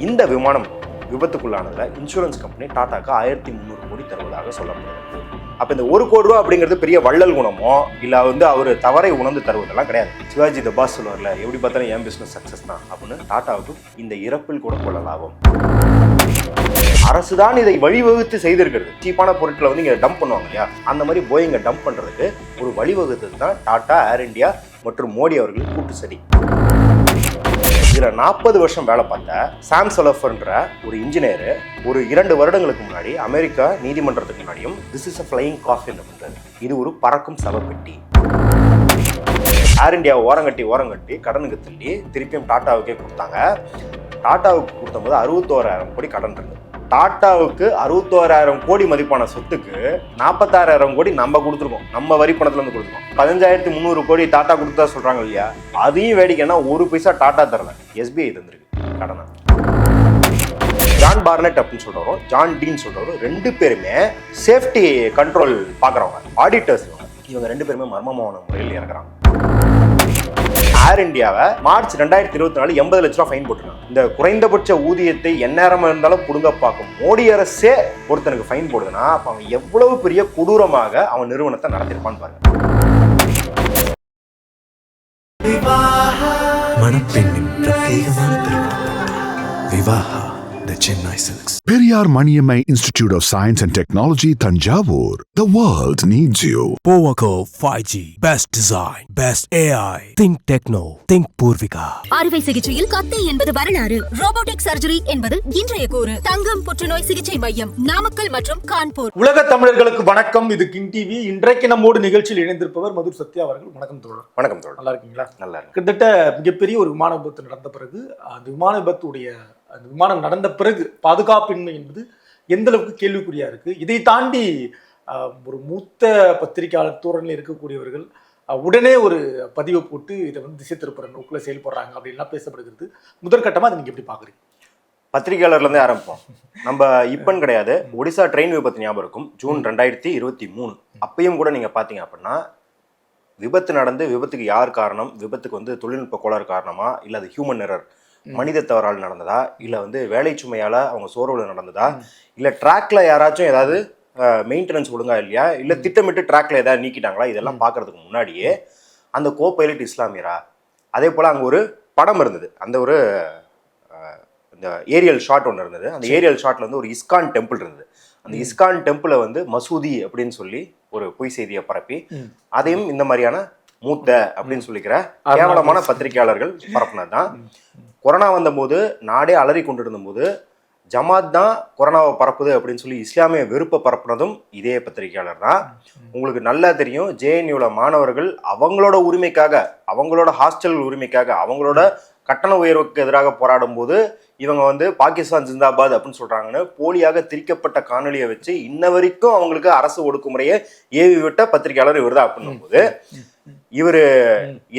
இந்த விமானம் விபத்துக்குள்ளானதுல insurance company டாட்டாக்கு 1300 கோடி தருவதாக சொல்லப்படுது. அப்ப இந்த 1 கோடி ரூபாய் அப்படிங்கிறது பெரிய வள்ளல் குணமோ இல்ல அவர் தவறை உணர்ந்து தருவதெல்லாம் கிடையாது. சிவாஜி த பாஸ் சொல்லுவார்ல, எப்படி பார்த்தாலும் என் பிசினஸ் சக்சஸ் தான் அப்படின்னு டாட்டாவுக்கு இந்த இறப்பில் கூட கொள்ள லாபம். அரசுதான் இதை வழிவகுத்து செய்திருக்கிறது. சீப்பான பொருட்களை இங்க டம்ப் பண்ணுவாங்க இல்லையா, அந்த மாதிரி போயிங்க டம்ப் பண்றதுக்கு ஒரு வழிவகுத்தது தான் டாடா, ஏர் இந்தியா மற்றும் மோடி அவர்கள் கூட்டு சதி. இதுல 40 வருஷம் வேலை பார்த்த சாம் சலஃபர்ன்ற ஒரு இன்ஜினியர் ஒரு 2 வருடங்களுக்கு முன்னாடி அமெரிக்கா நீதிமன்றத்துக்கு முன்னாடியும் this is a flying caffeine அப்படின்றது, இது ஒரு பறக்கும் சவப்பெட்டி. ஏர் இந்தியா ஓரங்கட்டி கடனுக்கு தள்ளி திருப்பியும் டாட்டாவுக்கே கொடுத்தாங்க. டாட்டாவுக்கு கொடுத்தபோது 61,000 கோடி கடன் இருந்தது. டாட்டாவுக்கு 61,000 கோடி மதிப்பான சொத்துக்கு 46,000 கோடி நம்ம கொடுத்துருக்கோம், நம்ம வரி பணத்துல இருந்து கொடுத்துருக்கோம். 15,300 கோடி டாட்டா கொடுத்தா சொல்றாங்க இல்லையா, அதையும் வேடிக்கைன்னா 1 பைசா டாட்டா தரல, SBI தந்திருக்கு கடனா. ஜான் பார்னெட் அப்படின்னு சொல்றவரும் ஜான் டீன் சொல்றவரும் 2 பேருமே சேஃப்டி கண்ட்ரோல் பாக்குறவங்க, ஆடிட்டர்ஸ். இவங்க 2 பேருமே மர்மமான முறையில் இறக்குறாங்க. ஏர் இந்தியாவை மார்ச் 2024 80 லட்ச ரூபா ஃபைன் போட்டுருக்காங்க. இந்த குறைந்தபட்ச ஊதியத்தை எந்நேரம் இருந்தாலும் புடுங்க பார்க்கும் மோடி அரசே ஒருத்தனுக்கு ஃபைன் போடுதுன்னா அப்ப அவன் எவ்வளவு பெரிய கொடூரமாக அவன் நிறுவனத்தை நடத்திருப்பான்னு பாருங்க. மணப்பெண்ணின் பிரத்யேகமான திருமணம் Vivaha, the Chennai Silks. Periyar Maniammai Institute of Science and Technology, Tanjavur. The world needs you. Powaco 5G, best design, best AI. Think Techno, think Purvika. அறுவை சிகிச்சையில் கத்தை என்பது வரலாறு, ரோபோட்டிக் சர்ஜரி என்பது இன்றைய கூறு. தங்கம் புற்றுநோய் சிகிச்சை மையம், நாமக்கல் மற்றும் கான்பூர். உலக தமிழர்களுக்கு வணக்கம். இது கிங் டிவி. இன்றைக்கு நம்மோடு நிகழ்ச்சியில் இணைந்திருப்பவர் மதுர் சத்யா அவர்கள். வணக்கம் தோழர். வணக்கம் தோழர். நல்லா இருக்கீங்களா? நல்லா இருக்கு. கிட்டத்தட்ட மிகப்பெரிய ஒரு விமான விபத்து நடந்த பிறகு அந்த விமானம் நடந்த பிறகு பாதுகாப்பின்மை என்பது எந்த அளவுக்கு கேள்விக்குறியா இருக்கு. இதை தாண்டி ஒரு மூத்த பத்திரிகையாளர் தோரணில் இருக்கக்கூடியவர்கள் உடனே ஒரு பதிவை போட்டு இதை திசை திருப்புற நோக்கில் செயல்படுறாங்க அப்படின்லாம் பேசப்படுகிறது. முதற்கட்டமாக அதை நீங்க எப்படி பாக்குறீங்க? பத்திரிகையாளர்ல இருந்தே ஆரம்பிப்போம். நம்ம இப்பன்னு கிடையாது, ஒடிசா ட்ரெயின் விபத்து ஞாபகம் இருக்கும், ஜூன் 2023. அப்பயும் கூட நீங்க பாத்தீங்க அப்படின்னா விபத்து நடந்து விபத்துக்கு யார் காரணம், விபத்துக்கு தொழில்நுட்ப கோளாறு காரணமா இல்ல அது ஹியூமன் எரர் மனித தவறால் நடந்ததா இல்ல வேலை சுமையால அவங்க சோர்வுல நடந்ததா இல்ல ட்ராக்ல யாராச்சும் ஏதாவது மெயின்டெனன்ஸ் ஒழுங்கா இல்லையா இல்ல திட்டமிட்டு ட்ராக்ல ஏதாவது நீக்கிட்டாங்களா, இதெல்லாம் பாக்குறதுக்கு முன்னாடியே அந்த கோ பைலட் இஸ்லாமியரா, அதே போல அங்க ஒரு படம் இருந்தது, அந்த ஒரு இந்த ஏரியல் ஷாட் ஒன்று இருந்தது. அந்த ஏரியல் ஷாட்ல ஒரு இஸ்கான் டெம்பிள் இருந்தது. அந்த இஸ்கான் டெம்பிளை மசூதி அப்படின்னு சொல்லி ஒரு பொய் செய்தியை பரப்பி அதையும் இந்த மாதிரியான மூத்த அப்படின்னு சொல்லிக்கிற கேவலமான பத்திரிகையாளர்கள் பரப்புனது தான். கொரோனா வந்தபோது நாடே அலறி கொண்டிருந்த போது ஜமாத் தான் கொரோனாவை பரப்புது அப்படின்னு சொல்லி இஸ்லாமிய வெறுப்பை பரப்புனதும் இதே பத்திரிகையாளர் தான். உங்களுக்கு நல்லா தெரியும், ஜேஎன்யூல மாணவர்கள் அவங்களோட உரிமைக்காக, அவங்களோட ஹாஸ்டல் உரிமைக்காக, அவங்களோட கட்டண உயர்வுக்கு எதிராக போராடும் போது இவங்க பாகிஸ்தான் ஜிந்தாபாத் அப்படின்னு சொல்றாங்கன்னு போலியாக திரிக்கப்பட்ட காணொலியை வச்சு இன்ன வரைக்கும் அவங்களுக்கு அரசு ஒடுக்குமுறையை ஏவி விட்ட பத்திரிகையாளர் இவர் தான் அப்படின்னும் போது இவரு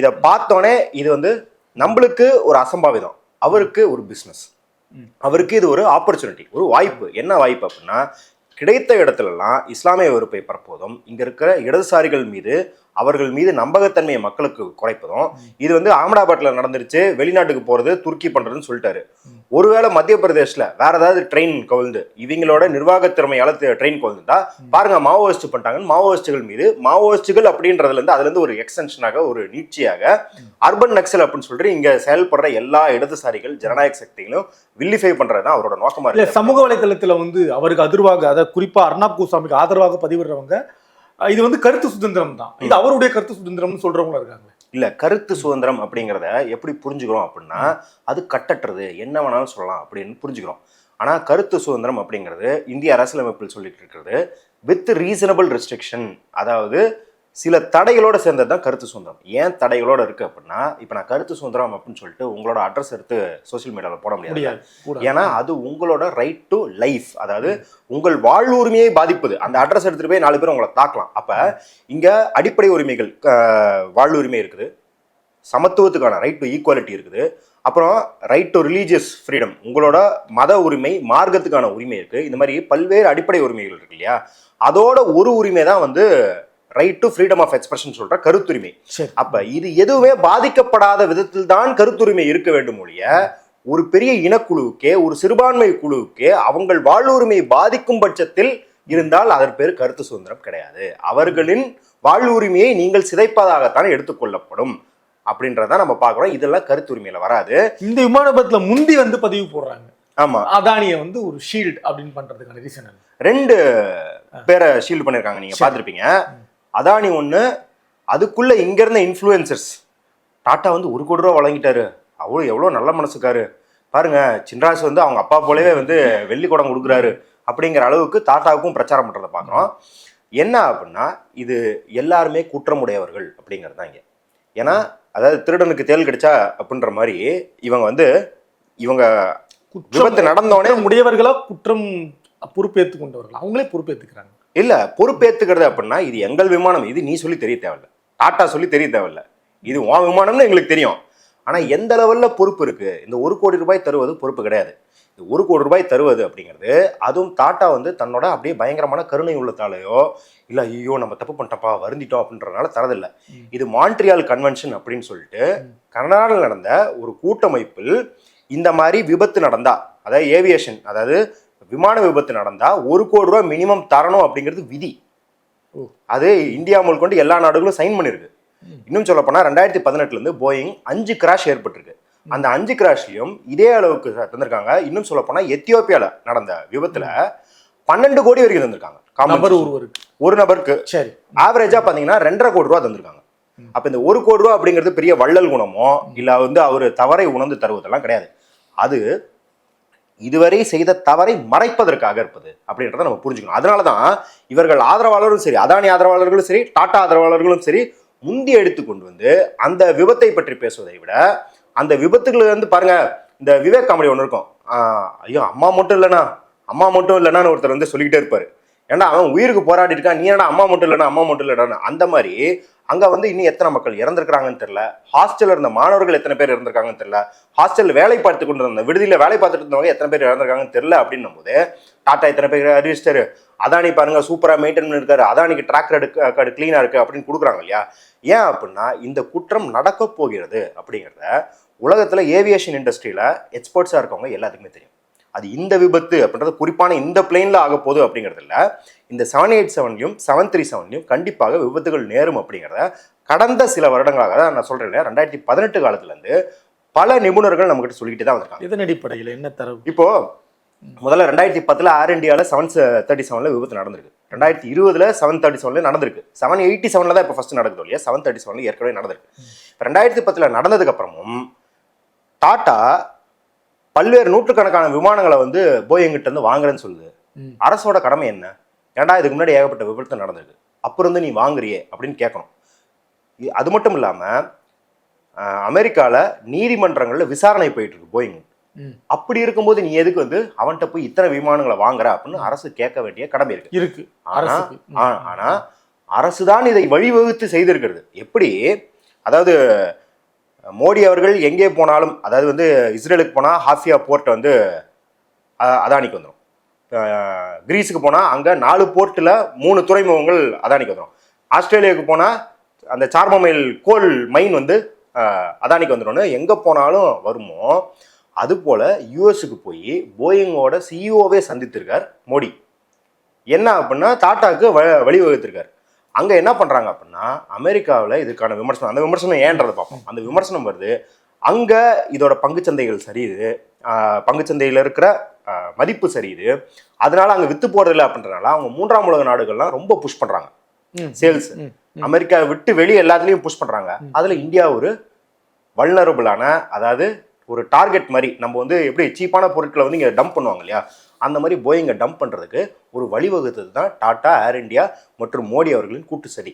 இதை பார்த்தோன்னே இது நம்மளுக்கு ஒரு அசம்பாவிதம், அவருக்கு ஒரு பிஸ்னஸ், அவருக்கு இது ஒரு ஆப்பர்ச்சுனிட்டி, ஒரு வாய்ப்பு. என்ன வாய்ப்பு அப்படின்னா, கிடைத்த இடத்துலலாம் இஸ்லாமிய வெறுப்பை பரப்புவதும் இங்க இருக்கிற இடதுசாரிகள் மீது அவர்கள் மீது நம்பகத்தன்மையை மக்களுக்கு குறைப்பதும். இது அகமதாபாத்ல நடந்துருச்சு, வெளிநாட்டுக்கு போறது துருக்கி பண்றதுன்னு சொல்லிட்டாரு. ஒருவேளை மத்திய பிரதேஷ்ல வேற ஏதாவது ட்ரெயின் கவிழ்ந்து இவங்களோட நிர்வாக திறமையால ட்ரெயின் கவிழ்ந்துட்டா பாருங்க மாவோயிஸ்ட் பண்ணிட்டாங்கன்னு மாவோயிஸ்டுகள் மீது, மாவோயிஸ்டுகள் அப்படின்றதுல இருந்து ஒரு எக்ஸ்டென்ஷனாக ஒரு நீட்சியாக அர்பன் நக்சல் அப்படின்னு சொல்லிட்டு இங்க செயல்படுற எல்லா இடதுசாரிகள் ஜனநாயக சக்திகளும் வில்லிஃபை பண்றதுதான் அவரோட நோக்கமா இருக்கு. சமூக வலைதளத்துல அவருக்கு அதிர்வாக, அதாவது குறிப்பா அர்னாப் கோசாமிக்கு ஆதரவாக பதிவிடுறவங்க இது கருத்து சுதந்திரம் தான், இது அவருடைய கருத்து சுதந்திரம்னு சொல்றவங்க இருக்காங்க. இல்ல, கருத்து சுதந்திரம் அப்படிங்கிறத எப்படி புரிஞ்சுக்கிறோம் அப்படின்னா, அது கட்டற்றது, என்ன வேணாலும் சொல்லலாம் அப்படின்னு புரிஞ்சுக்கிறோம். ஆனா கருத்து சுதந்திரம் அப்படிங்கிறது இந்திய அரசியலமைப்பில் சொல்லிட்டு இருக்கிறது வித் ரீசனபிள் ரெஸ்ட்ரிக்ஷன், அதாவது சில தடைகளோட சேர்ந்தது தான் கருத்து சுதந்திரம். ஏன் தடைகளோட இருக்கு அப்படின்னா, இப்ப நான் கருத்து சுதந்திரம் அப்படின்னு சொல்லிட்டு உங்களோட அட்ரஸ் எடுத்து சோசியல் மீடியால போட முடியாது. ஏன்னா அது உங்களோட ரைட் டு லைஃப், அதாவது உங்கள் வாழ்வுரிமையை பாதிப்பது. அந்த அட்ரஸ் எடுத்துட்டு போய் 4 பேர் உங்களை தாக்கலாம். அப்ப இங்க அடிப்படை உரிமைகள், வாழ்வுரிமை இருக்குது, சமத்துவத்துக்கான ரைட் டு ஈக்குவாலிட்டி இருக்குது, அப்புறம் ரைட் டு ரிலீஜியஸ் ஃப்ரீடம், உங்களோட மத உரிமை, மார்க்கத்துக்கான உரிமை இருக்கு. இந்த மாதிரி பல்வேறு அடிப்படை உரிமைகள் இருக்கு இல்லையா. அதோட ஒரு உரிமை தான் right to freedom of expression சொல்ற கருத்துரிமை. அப்ப இது எதுவுமே பாதிக்கப்படாத விதத்தில் தான் கருத்துரிமை இருக்க வேண்டும் ஒழிய ஒரு பெரிய இனக்குழுவுக்கே, ஒரு சிறுபான்மை குழுவுக்கே அவங்கள் வாழ்வுரிமையை பாதிக்கும் பட்சத்தில் இருந்தால் அதன் பேர் கருத்து சுதந்திரம் கிடையாது. அவர்களின் வாழ்வுரிமையை நீங்கள் சிதைப்பதாகத்தான் எடுத்துக்கொள்ளப்படும் அப்படின்றத நம்ம பார்க்குறோம். இதெல்லாம் கருத்துரிமையில வராது. இந்த விமான விபத்துல முந்தி வந்து பதிவு போடுறாங்க. ஆமா, அதானியை வந்து ஒரு ஷீல்ட் அப்படின்னு பண்றதுக்கான ரீசன் என்ன? 2 பேரை ஷீல்டு பண்ணியிருக்காங்க, நீங்க பார்த்துருப்பீங்க. அதானி ஒன்று, அதுக்குள்ள இங்க இருந்த இன்ஃப்ளூயன்சர்ஸ். டாட்டா வந்து 1 கோடி ரூபா வழங்கிட்டாரு, அவ்வளோ எவ்வளோ நல்ல மனசுக்காரு பாருங்க, சின்ராஸ் வந்து அவங்க அப்பா போலவே வந்து வெள்ளி குடம் கொடுக்குறாரு அப்படிங்கிற அளவுக்கு டாட்டாவுக்கும் பிரச்சாரம் பண்றதை பார்க்குறோம். என்ன அப்படின்னா, இது எல்லாருமே குற்றமுடையவர்கள் அப்படிங்கிறது தான் இங்கே. ஏன்னா அதாவது திருடனுக்கு தேல் கிடைச்சா அப்படின்ற மாதிரி இவங்க விபத்து நடந்தோடனே உடையவர்களா குற்றம் பொறுப்பேற்று கொண்டவர்கள் அவங்களே பொறுப்பேற்றுக்கிறாங்க. இல்ல, பொறுப்பேற்றுக்கிறது அப்படின்னா இது எங்கள் விமானம், இது நீ சொல்லி தெரிய தேவையில்ல, டாட்டா சொல்லி தெரிய தேவையில்ல, இது உன் விமானம்னு எங்களுக்கு தெரியும். ஆனா எந்த லெவல்ல பொறுப்பு இருக்கு? இந்த 1 கோடி ரூபாய் தருவது பொறுப்பு கிடையாது. இந்த 1 கோடி ரூபாய் தருவது அப்படிங்கிறது, அதுவும் டாட்டா வந்து தன்னோட அப்படியே பயங்கரமான கருணை உள்ளத்தாலேயோ இல்ல ஐயோ நம்ம தப்பு பண்ணிட்டப்பா வருந்திட்டோம் அப்படின்றதுனால தரதில்லை. இது மான்ட்ரியால் கன்வென்ஷன் அப்படின்னு சொல்லிட்டு கனடாவில் நடந்த ஒரு கூட்டமைப்பில் இந்த மாதிரி விபத்து நடந்தா, அதாவது ஏவியேஷன், அதாவது விமான விபத்து நடந்தா 1 கோடி ரூபாய் மினிமம் தரணும் அப்படிங்கிறது விதி. அது இந்தியா முதல் கொண்டு எல்லா நாடுகளும் சைன் பண்ணிருக்கு. இன்னும் சொல்ல போனா 2018 இருந்து போயிங் 5 கிராஷ் ஏற்பட்டிருக்கு. அந்த 5 கிராஷ்லயும் இதே அளவுக்கு தந்திருக்காங்க. இன்னும் சொல்ல போனா எத்தியோப்பியால நடந்த விபத்துல 12 கோடி வரைக்கும் தந்திருக்காங்க. ஒரு நபருக்கு சரி ஆவரேஜா பாத்தீங்கன்னா 2.5 கோடி ரூபாய் தந்திருக்காங்க. அப்ப இந்த 1 கோடி ரூபாய் அப்படிங்கிறது பெரிய வள்ளல் குணமோ இல்ல வந்து அவரு தவறை உணர்ந்து தருவதெல்லாம் கிடையாது. அது இதுவரை செய்த தவறை மறைப்பதற்காக இருப்பது அப்படின்றத நம்ம புரிஞ்சுக்கணும். அதனாலதான் இவர்கள் ஆதரவாளர்களும் சரி, அதானி ஆதரவாளர்களும் சரி, டாடா ஆதரவாளர்களும் சரி, முந்தி எடுத்து கொண்டு வந்து அந்த விபத்தை பற்றி பேசுவதை விட அந்த விபத்துகள் வந்து பாருங்க, இந்த விவேக் காமெடி ஒன்று இருக்கும், ஐயோ அம்மா மட்டும் இல்லைன்னா ஒருத்தர் வந்து சொல்லிக்கிட்டே இருப்பாரு, ஏன்னா அவன் உயிருக்கு போராடி இருக்கான், நீ ஏன்னா அம்மா மட்டும் இல்லைன்னா அந்த மாதிரி அங்க வந்து இன்னும் எத்தனை மக்கள் இறந்திருக்கிறாங்கன்னு தெரியல, ஹாஸ்டல்ல இருந்த மாணவர்கள் எத்தனை பேர் இறந்திருக்காங்கன்னு தெரியல, ஹாஸ்டல்ல வேலை பார்த்து கொண்டு இருந்த விடுதியில வேலை பார்த்துட்டு இருந்தவங்க எத்தனை பேர் இறந்திருக்காங்கன்னு தெரியல. அப்படின்னும் போது டாட்டா எத்தனை பேர் அறிவிச்சிட்டாரு, அதானி பாருங்க சூப்பரா மெயின்டைன் பண்ணிருக்காரு, அதானிக்கு ட்ராக் கார்டு கிளீனா இருக்கு அப்படின்னு கொடுக்குறாங்க இல்லையா. ஏன் அப்படின்னா இந்த குற்றம் நடக்க போகிறது அப்படிங்கிறத உலகத்துல ஏவியேஷன் இண்டஸ்ட்ரியில எக்ஸ்பர்ட்ஸா இருக்கவங்க எல்லாத்துக்குமே தெரியும். அது இந்த விபத்து அப்படின்றது குறிப்பான இந்த பிளேன்ல ஆக போகுது அப்படிங்கிறது இல்லை, இந்த 787லையும் 737லையும் கண்டிப்பாக விபத்துகள் நேரும் அப்படிங்கிறத கடந்த சில வருடங்களாக தான் நான் சொல்றேன். 2018 காலத்துல இருந்து பல நிபுணர்கள் நம்ம கிட்ட சொல்லிக்கிட்டு தான் வந்திருக்காங்க. இதன் அடிப்படையில் என்ன தரவு? இப்போ முதல்ல 2010 ஏர் இந்தியாவில் 737 விபத்து நடந்திருக்கு, 2020 737 நடந்திருக்கு, 787 தான் இப்போ ஃபர்ஸ்ட் நடக்குது இல்லையா, 737 ஏற்கனவே நடந்திருக்கு. இப்போ 2010 நடந்ததுக்கு அப்புறமும் டாட்டா பல்வேறு நூற்றுக்கணக்கான விமானங்களை வந்து போயிங் கிட்ட இருந்து வாங்குறேன்னு சொல்லுது. அரசோட கடமை என்ன? ஏன்டா இதுக்கு முன்னாடி ஏகப்பட்ட விபத்து நடந்திருக்கு, அப்புறம் இருந்து நீ வாங்குறியே அப்படின்னு கேட்கணும். அது மட்டும் இல்லாம அமெரிக்கால நீதிமன்றங்கள்ல விசாரணை போயிட்டு இருக்கு போயிங். அப்படி இருக்கும்போது நீ எதுக்கு வந்து அவன்கிட்ட போய் இத்தனை விமானங்களை வாங்குற அப்படின்னு அரசு கேட்க வேண்டிய கடமை இருக்கு. ஆனா அரசுதான் இதை வழிவகுத்து செய்திருக்கிறது. எப்படி, அதாவது மோடி அவர்கள் எங்கே போனாலும், அதாவது வந்து இஸ்ரேலுக்கு போனா ஹாஃபியா போர்ட் வந்து அதானிக்கு வந்துடும், கிரீஸுக்கு போனா அங்க 4 போர்ட்ல 3 துறைமுகங்கள் அதானிக்கு வந்துடும், ஆஸ்திரேலியாவுக்கு போனா அந்த சார்மமைல் கோல் மைன் வந்து அதானிக்கு வந்துடும், எங்க போனாலும் வருமோ. அது போல யூஎஸ்க்கு போய் போயிங்கோட சிஇஓவே சந்தித்திருக்கார் மோடி. என்ன அப்படின்னா டாட்டாக்கு வழிவகுத்திருக்காரு. அங்க என்ன பண்றாங்க அப்படின்னா அமெரிக்காவில் இதுக்கான விமர்சனம், அந்த விமர்சனம் ஏன்றதை பார்ப்போம். அந்த விமர்சனம் வருது, அங்க இதோட பங்குச்சந்தைகள் சரியுது, பங்குச்சந்தையில் இருக்கிற மதிப்பு சரியுது, அதனால அங்க வித்து போறதில்லை அப்படின்றனால அவங்க 3ஆம் உலக நாடுகள்லாம் ரொம்ப புஷ் பண்றாங்க சேல்ஸ். அமெரிக்கா விட்டு வெளியே எல்லாத்துலயும் புஷ் பண்றாங்க. அதுல இந்தியா ஒரு வல்னரபிளான, அதாவது ஒரு டார்கெட் மாதிரி, நம்ம வந்து எப்படி சீப்பான பொருட்களை வந்து இங்கே டம்ப் பண்ணுவாங்க இல்லையா, அந்த மாதிரி போயிங்கை டம்ப் பண்ணுறதுக்கு ஒரு வழிவகுத்தது தான் டாடா, ஏர் இந்தியா மற்றும் மோடி அவர்களின் கூட்டு சதி.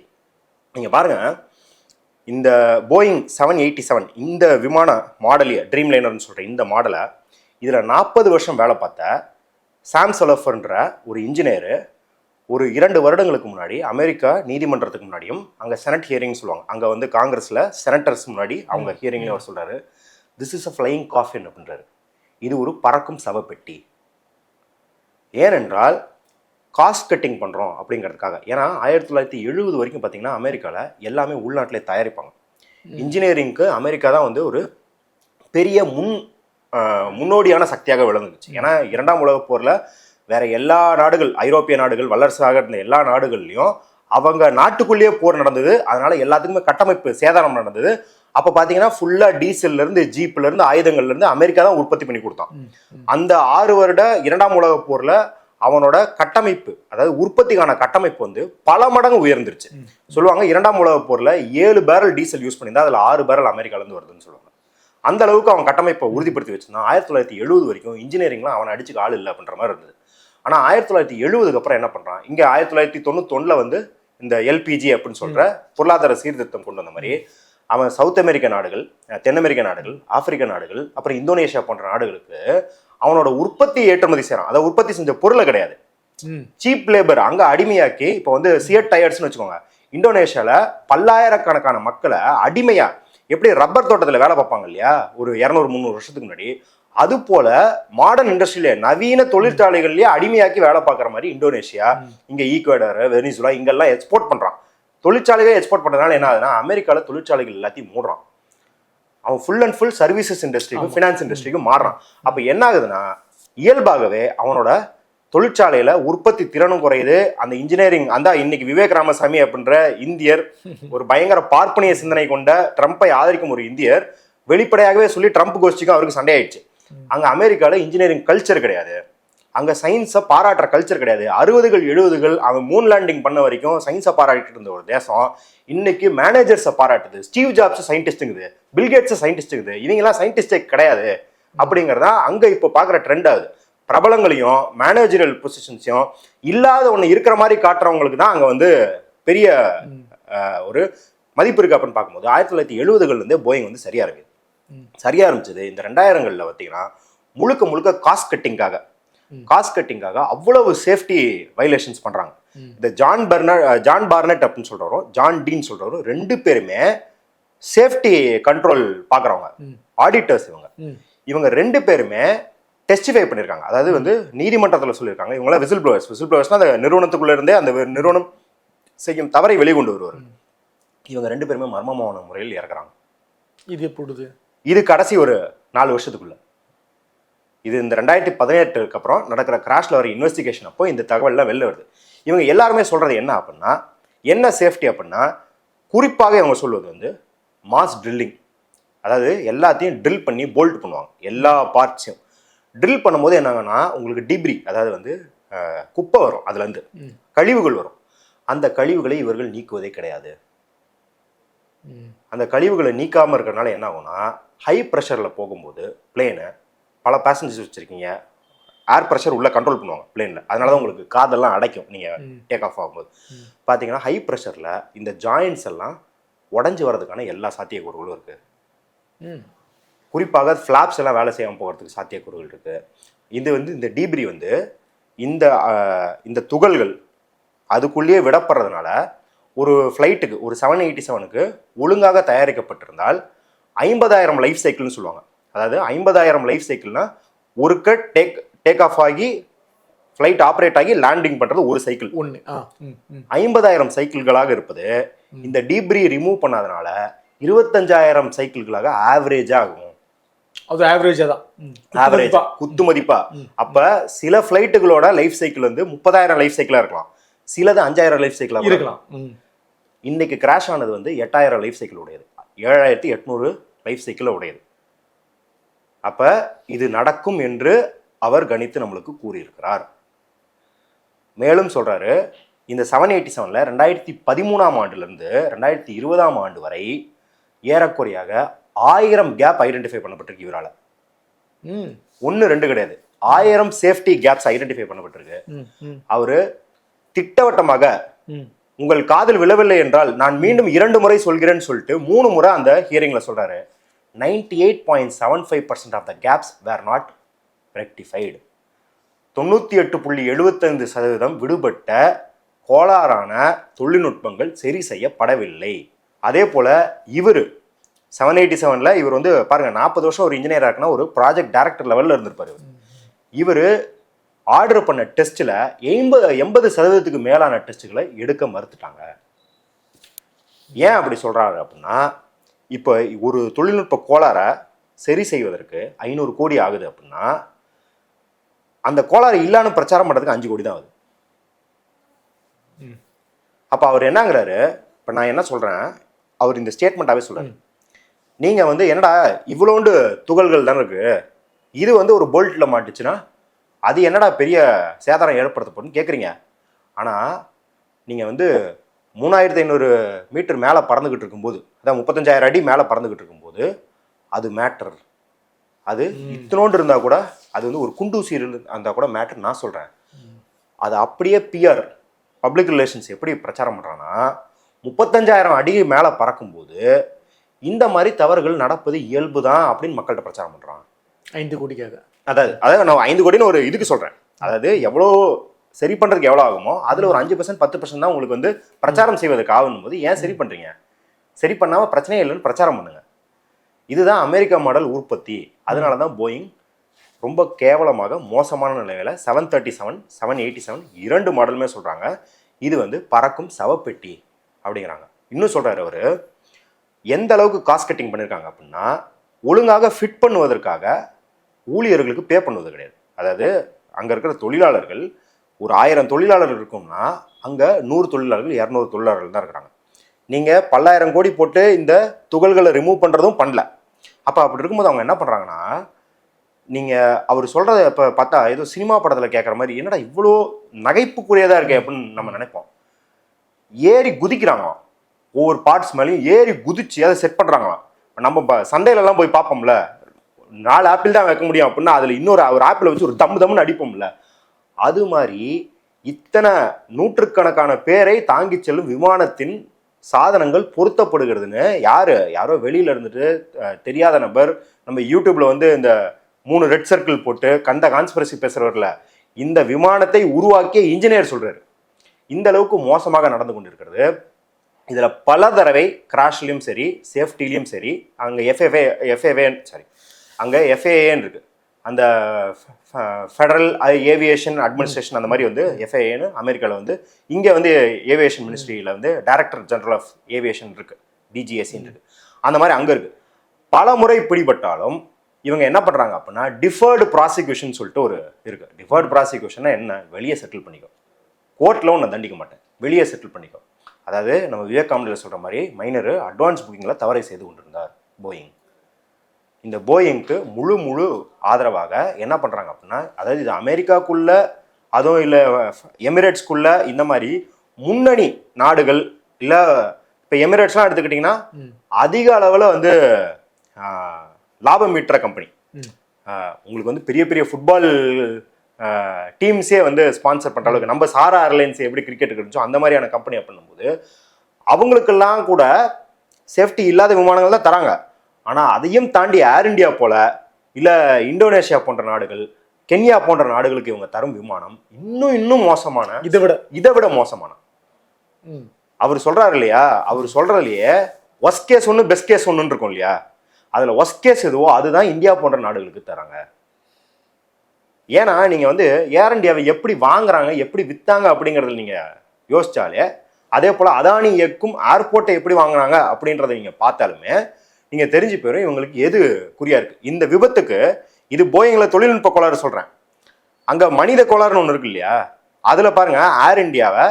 நீங்கள் பாருங்கள், இந்த போயிங் 787 இந்த விமான மாடலிய ட்ரீம் லைனர்னு சொல்கிற இந்த மாடலை இதில் 40 வருஷம் வேலை பார்த்த சாம் சலஃபர்ன்ற ஒரு இன்ஜினியரு ஒரு 2 வருடங்களுக்கு முன்னாடி அமெரிக்கா நீதிமன்றத்துக்கு முன்னாடியும், அங்கே செனட் ஹியரிங் சொல்லுவாங்க, அங்கே வந்து காங்கிரஸில் செனட்டர்ஸ் முன்னாடி அவங்க ஹியரிங்லேயும் அவர் சொல்கிறாரு, this is a flying caffeine அப்படின்றாரு, இது ஒரு பறக்கும் சவப்பெட்டி. ஏனென்றால் காஸ்ட் கட்டிங் பண்ணுறோம் அப்படிங்கிறதுக்காக. ஏன்னா 1970 வரைக்கும் பார்த்தீங்கன்னா அமெரிக்காவில் எல்லாமே உள்நாட்டிலே தயாரிப்பாங்க. இன்ஜினியரிங்க்கு அமெரிக்கா தான் வந்து ஒரு பெரிய முன் முன்னோடியான சக்தியாக விளங்குச்சு. ஏன்னா 2ஆம் உலகப் போரில் வேற எல்லா நாடுகள், ஐரோப்பிய நாடுகள், வல்லரசாக இருந்த எல்லா நாடுகள்லையும் அவங்க நாட்டுக்குள்ளேயே போர் நடந்தது. அதனால எல்லாத்துக்குமே கட்டமைப்பு சேதாரம் நடந்தது. அப்போ பார்த்தீங்கன்னா ஃபுல்லாக டீசல்லேருந்து ஜீப்லேருந்து ஆயுதங்கள்லேருந்து அமெரிக்கா தான் உற்பத்தி பண்ணி கொடுத்தான். அந்த 6 வருட 2ஆம் உலகப் போரில் அவனோட கட்டமைப்பு, அதாவது உற்பத்திக்கான கட்டமைப்பு வந்து பல மடங்கு உயர்ந்துருச்சு. சொல்லுவாங்க 2ஆம் உலகப் போரில் 7 பேரல் டீசல் யூஸ் பண்ணியிருந்தா அதில் 6 பேரல் அமெரிக்காலேருந்து வருதுன்னு சொல்லுவாங்க. அந்த அளவுக்கு அவன் கட்டமைப்பை உறுதிப்படுத்தி வச்சிருந்தான். 1970 வரைக்கும் இன்ஜினியரிங்லாம் அவனை அடிச்சுக்க ஆள் இல்லை அப்படின்ற மாதிரி இருந்தது. ஆனால் 1970க்கு அப்புறம் என்ன பண்ணுறான், இங்கே 1991 வந்து இந்த எல்பிஜி அப்படின்னு சொல்கிற பொருளாதார சீர்திருத்தம் கொண்டு வந்த மாதிரி அவன் சவுத் அமெரிக்க நாடுகள், தென் அமெரிக்க நாடுகள், ஆப்பிரிக்க நாடுகள், அப்புறம் இந்தோனேஷியா போன்ற நாடுகளுக்கு அவனோட உற்பத்தி ஏற்றுமதி செய்கிறான். அதை உற்பத்தி செஞ்ச பொருளை கிடையாது, சீப் லேபர் அங்கே அடிமையாக்கி. இப்போ வந்து சியட் டயர்ஸ்னு வச்சுக்கோங்க, இந்தோனேஷியாவில் பல்லாயிரக்கணக்கான மக்களை அடிமையா எப்படி ரப்பர் தோட்டத்தில் வேலை பார்ப்பாங்க இல்லையா ஒரு 200-300 வருஷத்துக்கு முன்னாடி, அது போல மாடர்ன் இண்டஸ்ட்ரியில நவீன தொழிற்சாலைகள்லயே அடிமையாக்கி வேலை பார்க்குற மாதிரி இந்தோனேஷியா, இங்க ஈக்குவேடர், வெனிசுலா இங்கெல்லாம் எக்ஸ்போர்ட் பண்றான். தொழிற்சாலைகளே எக்ஸ்போர்ட் பண்றதுனால என்ன ஆகுதுன்னா அமெரிக்கால தொழிற்சாலைகள் எல்லாத்தையும் மூடுறான். அவன் ஃபுல் அண்ட் ஃபுல் சர்வீசஸ் இண்டஸ்ட்ரிக்கும் ஃபினான்ஸ் இண்டஸ்ட்ரிக்கும் மாறுறான். அப்ப என்ன ஆகுதுன்னா இயல்பாகவே அவனோட தொழிற்சாலையில உற்பத்தி திறனும் குறையுது. அந்த இன்ஜினியரிங் அந்த இன்னைக்கு விவேக் ராமசாமி அப்படின்ற இந்தியர், ஒரு பயங்கர பார்ப்பனிய சிந்தனை கொண்ட ட்ரம்பை ஆதரிக்கும் ஒரு இந்தியர் வெளிப்படையாகவே சொல்லி ட்ரம்ப் கோஷ்டிக்கும் அவருக்கு சண்டை ஆயிடுச்சு. அங்க அமெரிக்கால இன்ஜினியரிங் கல்ச்சர் கிடையாது, அங்க சயின்ஸை பாராட்டுற கல்ச்சர் கிடையாது. 60கள் 70கள் அவன் மூன் லேண்டிங் பண்ண வரைக்கும் சயின்ஸை பாராட்டிட்டு இருந்த ஒரு தேசம் இன்னைக்கு மேனேஜர்ஸை பாராட்டுது. ஸ்டீவ் ஜாப்ஸ் சயின்டிஸ்ட்டுங்குது, பில்கேட்ஸ் சயின்டிஸ்ட்டுங்குது, இவங்கெல்லாம் சயின்டிஸ்டே கிடையாது அப்படிங்கிறதா அங்க இப்போ பாக்குற ட்ரெண்ட் ஆகுது. பிரபலங்களையும் மேனேஜரியல் பொசிஷன்ஸையும் இல்லாத ஒன்று இருக்கிற மாதிரி காட்டுறவங்களுக்கு தான் அங்கே வந்து பெரிய ஒரு மதிப்பு இருக்கு அப்படின்னு பார்க்கும்போது 1970கள்லேருந்தே போயிங் வந்து சரியா ஆரம்பிச்சது. இந்த 2000களில் பார்த்தீங்கன்னா முழுக்க முழுக்க காஸ்ட் கட்டிங்காக அவ்வளவு சேஃப்டி வயலேஷன்ஸ் பண்றாங்க. இந்த ஜான் பார்னட் அப்படின்னு சொல்றவரும் ஜான் டீன் சொல்றவரும் 2 பேருமே சேஃப்டி கண்ட்ரோல் பார்க்குறவங்க, ஆடிட்டர்ஸ். இவங்க 2 பேருமே டெஸ்டிஃபை பண்ணியிருக்காங்க. அதாவது வந்து நீதிமன்றத்தில் சொல்லியிருக்காங்க இவங்களாம் விசில் ப்ளோவர்ஸ்னா அந்த நிறுவனத்துக்குள்ள இருந்தே அந்த நிறுவனம் செய்யும் தவறை வெளிக்கொண்டு வருவார். இவங்க 2 பேருமே மர்மமான முறையில் இறக்குறாங்க. இது எப்பொழுது? இது கடைசி ஒரு 4 வருஷத்துக்குள்ள. இது இந்த 2018க்கு அப்புறம் நடக்கிற கிராஷ்ல வர இன்வெஸ்டிகேஷன் அப்போ இந்த தகவல்லாம் வெளில வருது. இவங்க எல்லாருமே சொல்றது என்ன அப்படின்னா, என்ன சேஃப்டி அப்படின்னா, குறிப்பாக இவங்க சொல்வது வந்து மாஸ் ட்ரில்லிங். அதாவது எல்லாத்தையும் ட்ரில் பண்ணி போல்ட் பண்ணுவாங்க, எல்லா பார்ட்ஸையும் ட்ரில் பண்ணும்போது என்னாங்கன்னா உங்களுக்கு டிப்ரி, அதாவது வந்து குப்பை வரும், அதுலேருந்து கழிவுகள் வரும். அந்த கழிவுகளை இவர்கள் நீக்குவதே கிடையாது. அந்த கழிவுகளை நீக்காமல் இருக்கிறதுனால என்ன ஆகும்னா ஹை ப்ரெஷரில் போகும்போது பிளேனை பல பேசஞ்சர்ஸ் வச்சுருக்கீங்க, ஏர் ப்ரெஷர் உள்ள கண்ட்ரோல் பண்ணுவாங்க பிளேனில், அதனால தான் உங்களுக்கு காதெல்லாம் அடைக்கும் நீங்கள் டேக் ஆஃப் ஆகும்போது. பார்த்தீங்கன்னா ஹை ப்ரெஷரில் இந்த ஜாயின்ஸ் எல்லாம் உடஞ்சி வர்றதுக்கான எல்லா சாத்தியக்கூறுகளும் இருக்குது. குறிப்பாக ஃப்ளாப்ஸ் எல்லாம் வேலை செய்யாமல் போகிறதுக்கு சாத்தியக்கூறுகள் இருக்குது. இது வந்து இந்த டீப்ரி வந்து இந்த துகள்கள் அதுக்குள்ளேயே விடப்படுறதுனால ஒரு ஃப்ளைட்டுக்கு, ஒரு 787க்கு ஒழுங்காக தயாரிக்கப்பட்டிருந்தால் 50,000 லைஃப் சைக்கிள்னு சொல்லுவாங்க. அதாவது 50,000 லைஃப் சைக்கிள்னா ஒருக்க டேக் ஆஃப் ஆகி ஃப்ளைட் ஆப்ரேட் ஆகி லேண்டிங் பண்ணுறது ஒரு சைக்கிள். 50,000 சைக்கிள்களாக இருப்பது இந்த டீப்ரி ரிமூவ் பண்ணாதனால 25,000 சைக்கிள்களாக ஆவரேஜாக ஆகும். அது ஆவரேஜா தான், ஆவரேஜ் குத்து மதிப்பா. அப்ப சில ஃப்ளைட்டுகளோட லைஃப் சைக்கிள் வந்து 30,000 லைஃப் சைக்கிளா இருக்கலாம், சிலது 5,000 லைஃப் சைக்கிளா இருக்கலாம். இன்னைக்கு கிராஷ் ஆனது வந்து 8,000 லைஃப் சைக்கிள் உடையது, 7,800 லைஃப் சைக்கிள் உடையது. அப்ப இது நடக்கும் என்று அவர் கணித்து நம்மளுக்கு கூறியிருக்கிறார். மேலும் சொல்றாரு, இந்த 787ல 2013ஆம் ஆண்டுலேருந்து 2020ஆம் ஆண்டு வரை ஏறக்குறையாக 1000 கேப் ஐடென்டிஃபை பண்ணப்பட்டிருக்கு இவரால். 1-2 கிடையாது, 1000 சேஃப்டி கேப்ஸ் ஐடென்டிஃபை பண்ணப்பட்டிருக்கு. அவரு திட்டவட்டமாக உங்கள் காதில் விழவில்லை என்றால் நான் மீண்டும் 2 முறை சொல்கிறேன்னு சொல்லிட்டு 3 முறை அந்த ஹியரிங்ல சொல்றாரு. 98.75% of the gaps were not rectified. 98.75% விடுபட்ட கோளாறான தொழில்நுட்பங்கள் சரி செய்யப்படவில்லை. அதே போல இவர் 787ல இவர் வந்து பாருங்க 40 வருஷம் ஒரு இன்ஜினியரா இருக்குன்னா ஒரு ப்ராஜெக்ட் டைரக்டர் லெவல்ல இருந்திருப்பாரு. இவர் ஆர்டர் பண்ண டெஸ்ட்ல 80% மேலான டெஸ்ட்டுகளை எடுக்க மறுத்துட்டாங்க. ஏன் அப்படி சொல்றாரு அப்படின்னா, இப்போ ஒரு தொழில்நுட்ப கோளாறை சரி செய்வதற்கு 500 கோடி ஆகுது அப்படின்னா அந்த கோளாறு இல்லான்னு பிரச்சாரம் பண்ணுறதுக்கு 5 கோடி தான் ஆகுது. அப்போ அவர் என்னங்கிறாரு, இப்போ நான் என்ன சொல்கிறேன், அவர் இந்த ஸ்டேட்மெண்ட்டாகவே சொல்கிறார், நீங்கள் வந்து என்னடா இவ்வளோண்டு துகள்கள் தானே இருக்குது, இது வந்து ஒரு போல்ட்டில் மாட்டுச்சுன்னா அது என்னடா பெரிய சேதாரம் ஏற்படுத்தப்படும்னு கேட்குறீங்க. ஆனால் நீங்கள் வந்து 3500 மீட்டர் மேலே பறந்துக்கிட்டு இருக்கும்போது, அதான் 35,000 அடி மேலே பறந்துக்கிட்டு இருக்கும்போது அது மேட்டர். அது இத்தனோண்டு இருந்தால் கூட, அது வந்து ஒரு குண்டூசி இருந்தால் கூட மேட்டர். நான் சொல்கிறேன், அது அப்படியே பிஆர் பப்ளிக் ரிலேஷன்ஸ் எப்படி பிரச்சாரம் பண்ணுறான்னா, 35,000 அடி மேலே பறக்கும்போது இந்த மாதிரி தவறுகள் நடப்பது இயல்பு தான் அப்படின்னு மக்கள்கிட்ட பிரச்சாரம் பண்ணுறான். 5 கோடிக்காக. அதாவது நான் 5 கோடின்னு ஒரு இதுக்கு சொல்கிறேன். அதாவது எவ்வளோ சரி பண்ணுறதுக்கு எவ்வளோ ஆகுமோ அதில் ஒரு 5% 10% தான் உங்களுக்கு வந்து பிரச்சாரம் செய்வதற்கு ஆகும் போது ஏன் சரி பண்ணுறீங்க? சரி பண்ணாமல் பிரச்சனையே இல்லைன்னு பிரச்சாரம் பண்ணுங்க. இதுதான் அமெரிக்கா மாடல் உற்பத்தி. அதனால தான் போயிங் ரொம்ப கேவலமாக மோசமான நிலையில் 737 787 2 மாடலுமே சொல்கிறாங்க இது வந்து பறக்கும் சவப்பெட்டி அப்படிங்கிறாங்க. இன்னும் சொல்கிறாரு அவர், எந்த அளவுக்கு காஸ்ட் கட்டிங் பண்ணியிருக்காங்க அப்படின்னா, ஒழுங்காக ஃபிட் பண்ணுவதற்காக ஊழியர்களுக்கு பே பண்ணுவது கிடையாது. அதாவது அங்கே இருக்கிற தொழிலாளர்கள் ஒரு 1000 தொழிலாளர்கள் இருக்கும்னா அங்கே 100 தொழிலாளர்கள் 200 தொழிலாளர்கள் தான் இருக்கிறாங்க. நீங்கள் 10,000 கோடி போட்டு இந்த துகள்களை ரிமூவ் பண்ணுறதும் பண்ணல. அப்போ அப்படி இருக்கும்போது அவங்க என்ன பண்ணுறாங்கன்னா, நீங்கள் அவர் சொல்கிறத இப்போ பார்த்தா ஏதோ சினிமா படத்தில் கேட்குற மாதிரி, என்னடா இவ்வளோ நகைப்புக்குரியதாக இருக்கே அப்படின்னு நம்ம நினைப்போம். ஏறி குதிக்கிறாங்களாம், ஒவ்வொரு பார்ட்ஸ் மேலேயும் ஏறி குதிச்சு அதை செட் பண்ணுறாங்களாம். நம்ம சந்தையிலலாம் போய் பார்ப்போம்ல, 4 ஆப்பிள் தான் வைக்க முடியும் அப்படின்னா அதில் இன்னொரு ஒரு ஆப்பிளை வச்சு ஒரு தம்முன்னு அடிப்போம்ல, அது மாதிரி இத்தனை நூற்றுக்கணக்கான பேரை தாங்கி செல்லும் விமானத்தின் சாதனங்கள் பொருத்தப்படுகிறதுன்னு யாரோ வெளியில இருந்துட்டு தெரியாத நபர் நம்ம யூடியூப்ல வந்து இந்த 3 ரெட் சர்க்கிள் போட்டு கண்ட கான்ஸ்பிரசி பேசுறவர்ல இந்த விமானத்தை உருவாக்கிய இன்ஜினியர் சொல்றாரு. இந்த அளவுக்கு மோசமாக நடந்து கொண்டிருக்கிறது. இதுல பல தடவை கிராஷ்லயும் சரி சேஃப்டிலையும் சரி அங்க FAAன்னு இருக்கு, அந்த ஃபெடரல் ஏவியேஷன் அட்மினிஸ்ட்ரேஷன், அந்த மாதிரி வந்து FAAன்னு அமெரிக்காவில் வந்து, இங்கே வந்து ஏவியேஷன் மினிஸ்ட்ரியில் வந்து டைரக்டர் ஜெனரல் ஆஃப் ஏவியேஷன் இருக்குது, DGACன்னு இருக்குது. அந்த மாதிரி அங்கே இருக்குது. பல முறை பிடிபட்டாலும் இவங்க என்ன பண்ணுறாங்க அப்படின்னா, டிஃபர்டு ப்ராசிக்யூஷன் சொல்லிட்டு ஒரு இருக்குது. டிஃபர்டு ப்ராசிக்யூஷன்னா என்ன? வெளியே செட்டில் பண்ணிக்கோ, கோர்ட்டில் ஒன்று தண்டிக்க மாட்டேன், வெளியே செட்டில் பண்ணிக்கோ. அதாவது நம்ம விவேக் காமெடியில் சொல்கிற மாதிரி மைனர் அட்வான்ஸ் புக்கிங்கில் தவறை செய்து கொண்டிருந்தார் போயிங். இந்த போயிங்க்கு முழு ஆதரவாக என்ன பண்ணுறாங்க அப்படின்னா, அதாவது இது அமெரிக்காக்குள்ள அதுவும் இல்லை எமிரேட்ஸ்குள்ள இந்த மாதிரி முன்னணி நாடுகள் இல்லை, இப்போ எமிரேட்ஸ்லாம் எடுத்துக்கிட்டிங்கன்னா அதிக அளவில் வந்து லாபம் ஈட்டுற கம்பெனி. உங்களுக்கு வந்து பெரிய பெரிய ஃபுட்பால் டீம்ஸே வந்து ஸ்பான்சர் பண்ணுற அளவுக்கு, நம்ம சாரா ஏர்லைன்ஸ் எப்படி கிரிக்கெட்டுக்கு இருந்துச்சோ அந்த மாதிரியான கம்பெனி பண்ணும்போது அவங்களுக்கெல்லாம் கூட சேஃப்டி இல்லாத விமானங்கள் தான் தராங்க. ஆனால் அதையும் தாண்டி ஏர் இண்டியா போல இல்லை இந்தோனேஷியா போன்ற நாடுகள், கென்யா போன்ற நாடுகளுக்கு இவங்க தரும் விமானம் இன்னும் மோசமான, இதை விட மோசமான. அவர் சொல்றாரு இல்லையா, அவர் சொல்றதுலையே ஒஸ்ட் கேஸ் ஒன்று பெஸ்ட் கேஸ் ஒன்றுன்னு இருக்கும் இல்லையா, அதில் ஒஸ்ட் கேஸ் எதுவோ அதுதான் இந்தியா போன்ற நாடுகளுக்கு தராங்க. ஏன்னா நீங்கள் வந்து ஏர் இண்டியாவை எப்படி வாங்குறாங்க எப்படி விற்றாங்க அப்படிங்கிறத நீங்கள் யோசிச்சாலே, அதே போல் அதானி இயக்கும் ஏர்போர்ட்டை எப்படி வாங்குறாங்க அப்படின்றத நீங்கள் பார்த்தாலுமே நீங்கள் தெரிஞ்சு போயிடும் இவங்களுக்கு எது குறியா இருக்கு. இந்த விபத்துக்கு இது போயிங்கில் தொழில்நுட்ப கோளாறு சொல்கிறேன், அங்கே மனித கோளாறுன்னு ஒன்று இருக்கு இல்லையா, அதில் பாருங்க ஏர் இண்டியாவை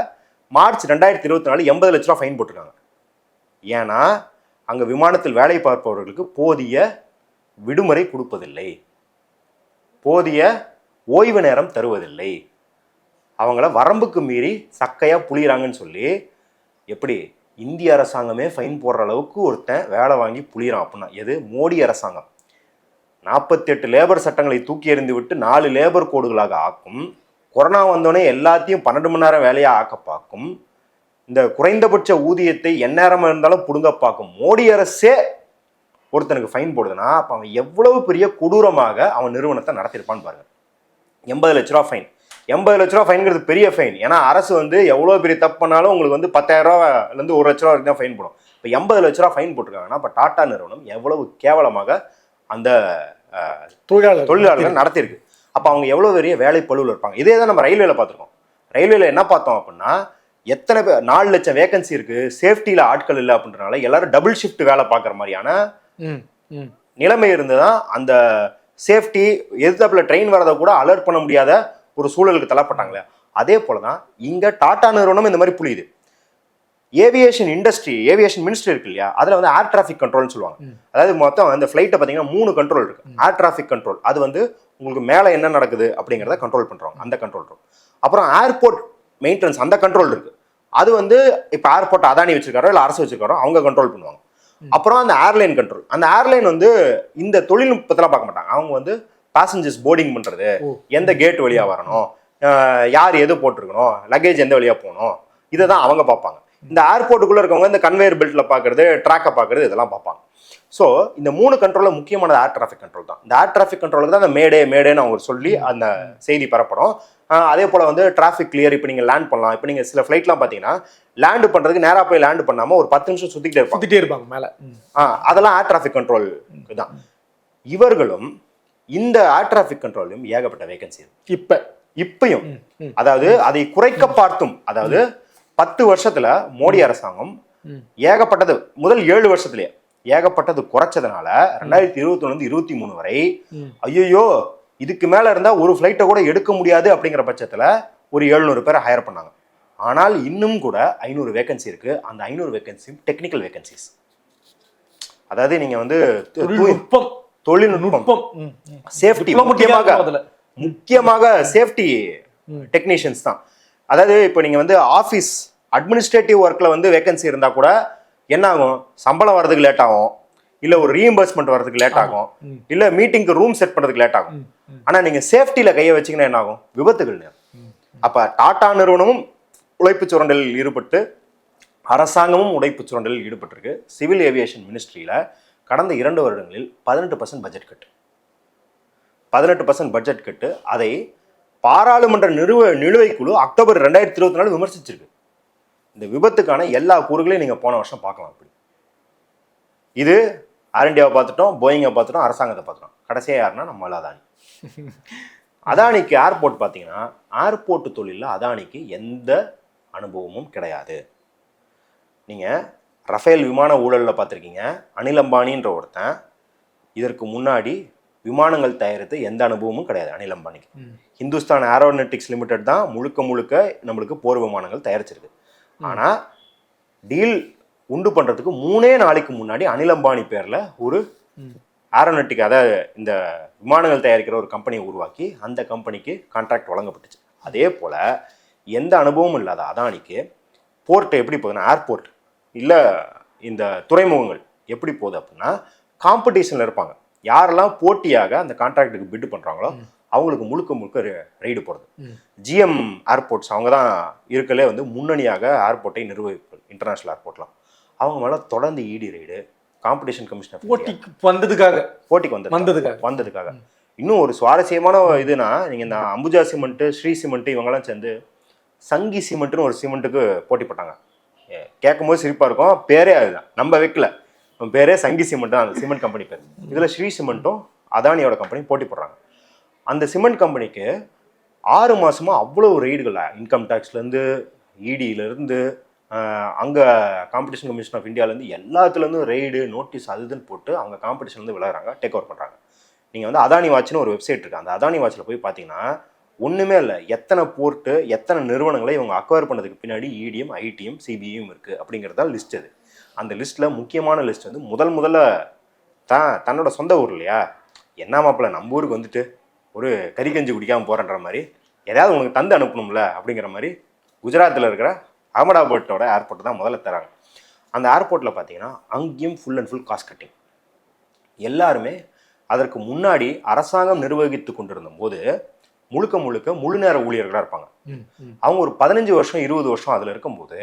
மார்ச் 2024 80 லட்ச ரூபா ஃபைன் போட்டிருக்காங்க. ஏன்னா அங்கே விமானத்தில் வேலை பார்ப்பவர்களுக்கு போதிய விடுமுறை கொடுப்பதில்லை, போதிய ஓய்வு நேரம் தருவதில்லை, அவங்கள வரம்புக்கு மீறி சக்கையாக புளிகிறாங்கன்னு சொல்லி, எப்படி இந்திய அரசாங்கமே ஃபைன் போடுற அளவுக்கு ஒருத்தன் வேலை வாங்கி புளிகிறான் அப்படின்னா எது? மோடி அரசாங்கம் 48 லேபர் சட்டங்களை தூக்கி எறிந்து விட்டு 4 லேபர் கோடுகளாக ஆக்கும். கொரோனா வந்தோடனே எல்லாத்தையும் 12 மணி நேரம் வேலையாக ஆக்க பார்க்கும். இந்த குறைந்தபட்ச ஊதியத்தை எந்நேரமாக இருந்தாலும் புடுங்க பார்க்கும் மோடி அரசே ஒருத்தனுக்கு ஃபைன் போடுதுன்னா அப்போ அவன் எவ்வளவு பெரிய கொடூரமாக அவன் நிறுவனத்தை நடத்திருப்பான்னு பாருங்க. 80 லட்ச ரூபா ஃபைன். 80 லட்ச ரூபா ஃபைன்கிறது பெரிய ஃபைன். ஏன்னா அரசு வந்து எவ்வளோ பெரிய தப்பு பண்ணாலும் உங்களுக்கு வந்து 10,000 ரூபாயிலேருந்து 1 லட்ச ரூபா வரைக்கும் தான் ஃபைன் போடும். இப்போ 80 லட்ச ரூபா ஃபைன் போட்டிருக்காங்கன்னா இப்போ டாடா நிறுவனம் எவ்வளவு கேவலமாக அந்த தொழிலாளர்கள் நடத்தியிருக்கு. அப்போ அவங்க எவ்வளோ பெரிய வேலை பழுவில் இருப்பாங்க. இதே தான் நம்ம ரயில்வேல பார்த்துருக்கோம். ரயில்வேல என்ன பார்த்தோம் அப்படின்னா, எத்தனை பேர் 4 லட்சம் வேகன்சி இருக்கு, சேஃப்டியில் ஆட்கள் இல்லை அப்படின்றனால எல்லாரும் டபுள் ஷிஃப்ட் வேலை பார்க்குற மாதிரியான நிலைமை இருந்துதான் அந்த சேஃப்டி எதிர்த்தாப்புல ட்ரெயின் வரதை கூட அலர்ட் பண்ண முடியாத ஒரு சூழலுக்கு தள்ளப்பட்டாங்களே. அதே போலதான் இங்க டாடா நிறுவனம் இந்த மாதிரி புரியுது. ஏவியேஷன் இண்டஸ்ட்ரி, ஏவியேஷன் மினிஸ்ட்ரி இருக்கு இல்லையா, அதுல வந்து ஏர் டிராஃபிக் கண்ட்ரோல்னு சொல்லுவாங்க. அதாவது மொத்தம் அந்த ஃபிளைட்டை பார்த்தீங்கன்னா 3 கண்ட்ரோல் இருக்கு. ஏர் டிராஃபிக் கண்ட்ரோல், அது வந்து உங்களுக்கு மேலே என்ன நடக்குது அப்படிங்கிறத கண்ட்ரோல் பண்றோம், அந்த கண்ட்ரோல் இருக்கும். அப்புறம் ஏர்போர்ட் மெயின்டெனன்ஸ், அந்த கண்ட்ரோல் இருக்கு. அது வந்து இப்போ ஏர்போர்ட் அதானி வச்சிருக்காரோ இல்லை அரசு வச்சிருக்காரோ அவங்க கண்ட்ரோல் பண்ணுவாங்க. அப்புறம் அந்த ஏர்லைன் கண்ட்ரோல், அந்த ஏர்லைன் வந்து இந்த தொழில்நுட்பத்தெல்லாம் பார்க்க மாட்டாங்க. அவங்க வந்து பேசஞ்சர்ஸ் போர்டிங் பண்றது, எந்த கேட் வழியா வரணும், யார் எது போட்டிருக்கணும், லக்கேஜ் எந்த வழியா போகணும், இதை தான் அவங்க பார்ப்பாங்க. இந்த ஏர்போர்ட்டுக்குள்ள இருக்கவங்க இந்த கன்வேயர் பெல்ட்ல பார்க்கறது, ட்ராக்கை பார்க்கறது, இதெல்லாம் பார்ப்பாங்க. ஸோ இந்த 3 கண்ட்ரோலில் முக்கியமானது ஏர் டிராஃபிக் கண்ட்ரோல் தான். இந்த ஏர் டிராஃபிக் கண்ட்ரோலுக்கு தான் அந்த மேடேன்னு அவங்க சொல்லி அந்த செய்தி பரப்படும். அதே போல் வந்து டிராஃபிக் கிளியர், இப்போ நீங்கள் லேண்ட் பண்ணலாம். இப்போ நீங்கள் சில ஃப்ளைட்லாம் பார்த்தீங்கன்னா லேண்டு பண்ணுறதுக்கு நேராக போய் லேண்டு பண்ணாமல் ஒரு 10 நிமிஷம் சுற்றிக்கிட்டே இருப்பாங்க மேலே. அதெல்லாம் ஏர் டிராஃபிக் கண்ட்ரோல் தான். இவர்களும் இந்த ஏர் டிராஃபிக் கண்ட்ரோலையும் ஏகப்பட்ட வேகன்சி இப்பயும், அதாவது அதை குறைக்க பார்த்தும், அதாவது 10 வருஷத்துல மோடி அரசாங்கம் ஏகப்பட்டது, முதல் 7 வருஷத்துலயே ஏகப்பட்டது குறைச்சதுனால 2021 23 வரை ஐயோ இதுக்கு மேல இருந்தா ஒரு ஃபிளைட்டை கூட எடுக்க முடியாது அப்படிங்கிற பட்சத்துல ஒரு 700 பேரை ஹையர் பண்ணாங்க. ஆனால் இன்னும் கூட 500 வேகன்சி இருக்கு. அந்த 500 வேகன்சி டெக்னிக்கல் வேகன்சிஸ். அதாவது நீங்க வந்து தொழில்நுட்பம், சேஃப்டி, முக்கியமாக சேஃப்டி டெக்னீஷியன்ஸ் தான். அதாவது இப்போ நீங்கள் வந்து ஆஃபீஸ் அட்மினிஸ்ட்ரேட்டிவ் ஒர்க்கில் வந்து வேகன்சி இருந்தால் கூட என்ன ஆகும், சம்பளம் வர்றதுக்கு லேட் ஆகும், இல்லை ஒரு ரீஎம்பர்ஸ்மெண்ட் வர்றதுக்கு லேட் ஆகும், இல்லை மீட்டிங்க்கு ரூம் செட் பண்ணுறதுக்கு லேட் ஆகும். ஆனால் நீங்கள் சேஃப்டியில் கையை வச்சிங்கன்னா என்ன ஆகும், விபத்துகள் நேரும். அப்போ டாடா நிறுவனமும் உழைப்பு சுரண்டலில் ஈடுபட்டு அரசாங்கமும் உழைப்பு சுரண்டலில் ஈடுபட்டிருக்கு. சிவில் ஏவியேஷன் மினிஸ்ட்ரியில் கடந்த 2 வருடங்களில் 18% பட்ஜெட் கட்டு, 18% பட்ஜெட் கட்டு. அதை பாராளுமன்ற நிலுவைக் குழு அக்டோபர் 2024 விமர்சிச்சிருக்கு. இந்த விபத்துக்கான எல்லா கூறுகளையும் நீங்க போன வருஷம் பார்க்கலாம். அப்படி இது ஏர் இந்தியாவை பார்த்துட்டோம், போயிங்கை பார்த்துட்டோம், அரசாங்கத்தை பார்த்துட்டோம். கடைசியா யாருன்னா நம்ம அதானி. அதானிக்கு ஏர்போர்ட் பார்த்தீங்கன்னா, ஏர்போர்ட் தொழிலில் அதானிக்கு எந்த அனுபவமும் கிடையாது. நீங்க ரஃபேல் விமான ஊழலில் பார்த்துருக்கீங்க. அனில் அம்பானின்ற ஒருத்தன் இதற்கு முன்னாடி விமானங்கள் தயாரித்து எந்த அனுபவமும் கிடையாது அனில் அம்பானிக்கு. ஹிந்துஸ்தான் ஏரோநாட்டிக்ஸ் லிமிடெட் தான் முழுக்க நம்மளுக்கு போர் விமானங்கள் தயாரிச்சிருக்கு. ஆனால் டீல் உண்டு பண்ணுறதுக்கு 3 நாளைக்கு முன்னாடி அனில் அம்பானி பேரில் ஒரு ஏரோநாட்டிக், அதாவது இந்த விமானங்கள் தயாரிக்கிற ஒரு கம்பெனியை உருவாக்கி அந்த கம்பெனிக்கு கான்ட்ராக்ட் வழங்கப்பட்டுச்சு. அதே போல் எந்த அனுபவமும் இல்லாத அதானிக்கு போர்ட் எப்படி போகுதுன்னா, ஏர்போர்ட் இல்லை இந்த துறைமுகங்கள் எப்படி போகுது அப்படின்னா, காம்படிஷனில் இருப்பாங்க. யாரெல்லாம் போட்டியாக அந்த கான்ட்ராக்டுக்கு பிட் பண்ணுறாங்களோ அவங்களுக்கு முழுக்க ரைடு போகிறது. ஜிஎம் ஏர்போர்ட்ஸ் அவங்க தான் இருக்கலே வந்து முன்னணியாக ஏர்போர்ட்டை நிர்வகிப்பு, இன்டர்நேஷனல் ஏர்போர்ட்லாம். அவங்க மேலே தொடர்ந்து இடி ரைடு, காம்படிஷன் கமிஷனர் போட்டிக்கு வந்ததுக்காக. இன்னும் ஒரு சுவாரஸ்யமான இதுனா, நீங்கள் இந்த அம்புஜா சிமெண்ட்டு, ஸ்ரீ சிமெண்ட்டு இவங்கெல்லாம் சேர்ந்து சங்கி சிமெண்ட்டுன்னு ஒரு சிமெண்ட்டுக்கு போட்டி போட்டாங்க. கேட்கும் போது சிரிப்பாக இருக்கும். பேரே அதுதான், நம்ம வைக்கல, பேரே சங்கி சிமெண்ட் தான் அந்த சிமெண்ட் கம்பெனி பேர். இதில் ஸ்ரீ சிமெண்ட்டும் அதானியோட கம்பெனி போட்டி போடுறாங்க. அந்த சிமெண்ட் கம்பெனிக்கு 6 மாசமா அவ்வளோ ரெய்டுகள், இன்கம் டேக்ஸ்லேருந்து, இடியிலேருந்து, அங்கே காம்படிஷன் கமிஷன் ஆஃப் இந்தியாவிலேருந்து எல்லாத்துலேருந்து ரெய்டு, நோட்டீஸ் அதுன்னு போட்டு அவங்க காம்படிஷன்லேருந்து விளையாடுறாங்க, டேக் ஓவர் பண்ணுறாங்க. நீங்கள் வந்து அதானி வாட்ச்னு ஒரு வெப்சைட் இருக்குது. அந்த அதானி வாட்சில் போய் பார்த்தீங்கன்னா ஒன்றுமே இல்லை, எத்தனை போர்ட்டு, எத்தனை நிறுவனங்களை இவங்க அக்வயர் பண்ணதுக்கு பின்னாடி இடியும், ஐடியும், சிபிஐயும் இருக்குது அப்படிங்கிறதா லிஸ்ட். அது அந்த லிஸ்ட்டில் முக்கியமான லிஸ்ட் வந்து முதல்ல தன்னோட சொந்த ஊர் இல்லையா, என்ன மாப்பிள்ள நம்ம ஊருக்கு வந்துட்டு ஒரு கறிக்கஞ்சி குடிக்காமல் போகிறன்ற மாதிரி எதாவது உனக்கு தந்து அனுப்பணும்ல அப்படிங்கிற மாதிரி குஜராத்தில் இருக்கிற அகமதாபாத்தோட ஏர்போர்ட் தான் முதல்ல தராங்க. அந்த ஏர்போர்ட்டில் பார்த்தீங்கன்னா அங்கேயும் full and full cost cutting. எல்லாருமே அதற்கு முன்னாடி அரசாங்கம் நிர்வகித்து கொண்டிருந்த போது முழுக்க முழு நேர ஊழியர்களாக இருப்பாங்க. அவங்க ஒரு 15 வருஷம் 20 வருஷம் அதில் இருக்கும்போது